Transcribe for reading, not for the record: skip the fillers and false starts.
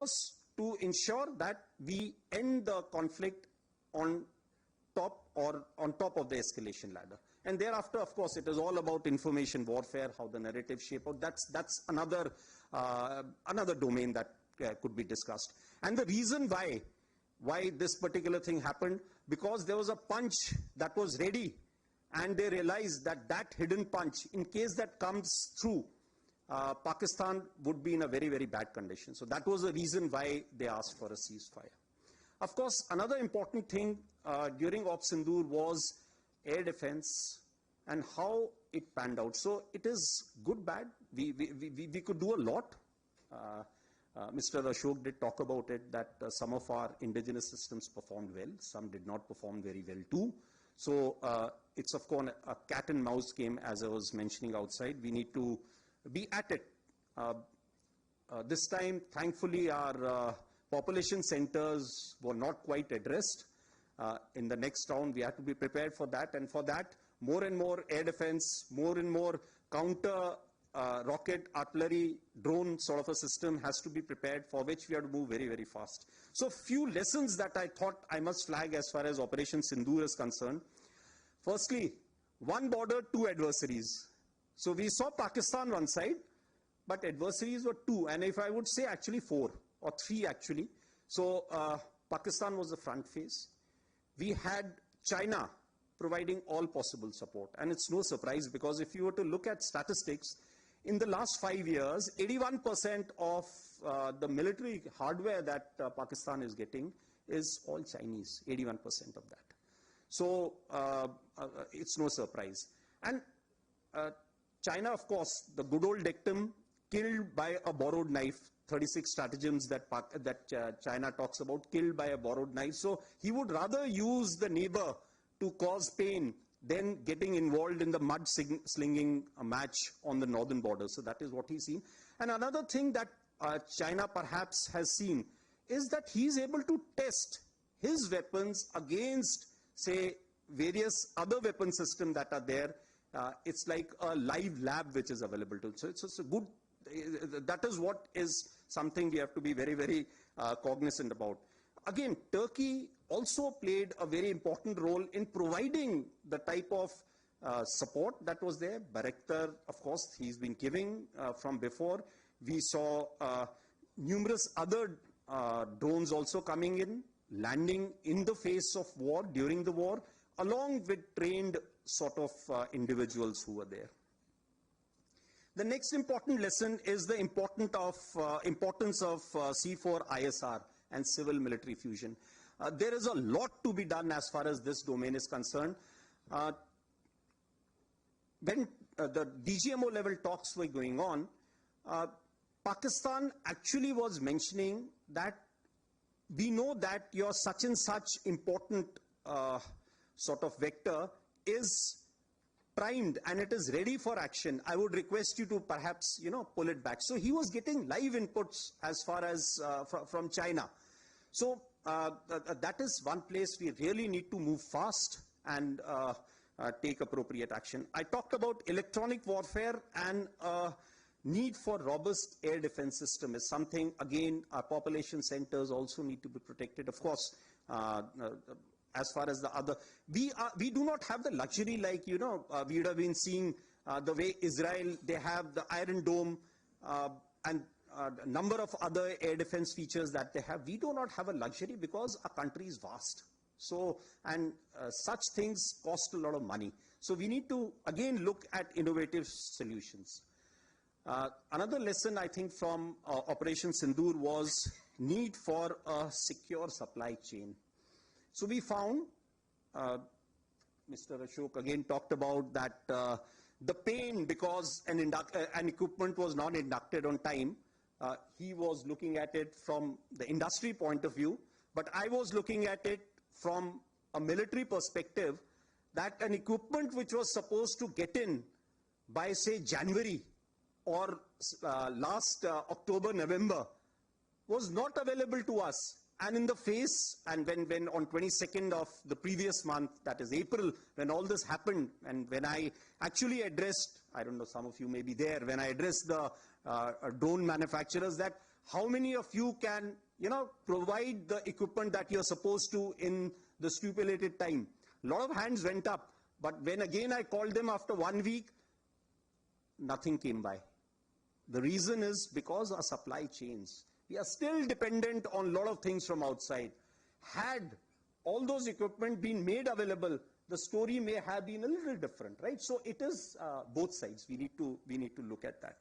was to ensure that we end the conflict on top of the escalation ladder. And thereafter, of course, it is all about information warfare, how the narrative shape out. That's another domain that could be discussed. And the reason why this particular thing happened, because there was a punch that was ready, and they realized that that hidden punch, in case that comes through, Pakistan would be in a very, very bad condition. So that was the reason why they asked for a ceasefire. Of course, another important thing during Op Sindoor was air defense and how it panned out. So it is good, bad. We could do a lot. Mr. Ashok did talk about it, that some of our indigenous systems performed well, some did not perform very well too. So it's of course a cat and mouse game, as I was mentioning outside. We need to be at it. This time, thankfully, our population centers were not quite addressed. In the next round, we have to be prepared for that. And for that, more and more air defense, more and more counter rocket, artillery, drone sort of a system has to be prepared, for which we have to move very, very fast. So few lessons that I thought I must flag as far as Operation Sindoor is concerned. Firstly, one border, two adversaries. So we saw Pakistan one side, but adversaries were two, and if I would say actually four or three actually. So Pakistan was the front face. We had China providing all possible support, and it's no surprise, because if you were to look at statistics, in the last 5 years, 81% of the military hardware that Pakistan is getting is all Chinese, 81% of that. So it's no surprise. And China, of course, the good old dictum, killed by a borrowed knife, 36 stratagems that China talks about, killed by a borrowed knife. So he would rather use the neighbor to cause pain than getting involved in the mud slinging match on the northern border. So that is what he's seen. And another thing that China perhaps has seen is that he's able to test his weapons against, say, various other weapon systems that are there. It's like a live lab which is available to him. So it's a good, that is what is something we have to be very, very cognizant about. Again, Turkey also played a very important role in providing the type of support that was there. Bayraktar, of course, he's been giving from before. We saw numerous other drones also coming in, landing in the face of war, during the war, along with trained sort of individuals who were there. The next important lesson is the importance of C4ISR and civil military fusion. There is a lot to be done as far as this domain is concerned. When the DGMO level talks were going on, Pakistan actually was mentioning that we know that your such and such important sort of vector is primed and it is ready for action. I would request you to perhaps, pull it back. So he was getting live inputs as far as from China. So that is one place we really need to move fast and take appropriate action. I talked about electronic warfare, and need for robust air defense system is something, again, our population centers also need to be protected. Of course, as far as the other, we do not have the luxury like, we would have been seeing the way Israel, they have the Iron Dome and a number of other air defense features that they have. We do not have a luxury because our country is vast. So, and such things cost a lot of money. So we need to, again, look at innovative solutions. Another lesson, I think, from Operation Sindoor was need for a secure supply chain. So we found, Mr. Ashok again talked about that the pain because an equipment was not inducted on time. He was looking at it from the industry point of view, but I was looking at it from a military perspective, that an equipment which was supposed to get in by, say, January or last October, November, was not available to us. And in the face, and when on 22nd of the previous month, that is April, when all this happened, and when I actually addressed, I don't know, some of you may be there, when I addressed the drone manufacturers, that How many of you can, provide the equipment that you're supposed to in the stipulated time? A lot of hands went up, but when again I called them after 1 week, nothing came by. The reason is because our supply chains. We are still dependent on a lot of things from outside. Had all those equipment been made available, the story may have been a little different, right? So it is both sides. We need to look at that.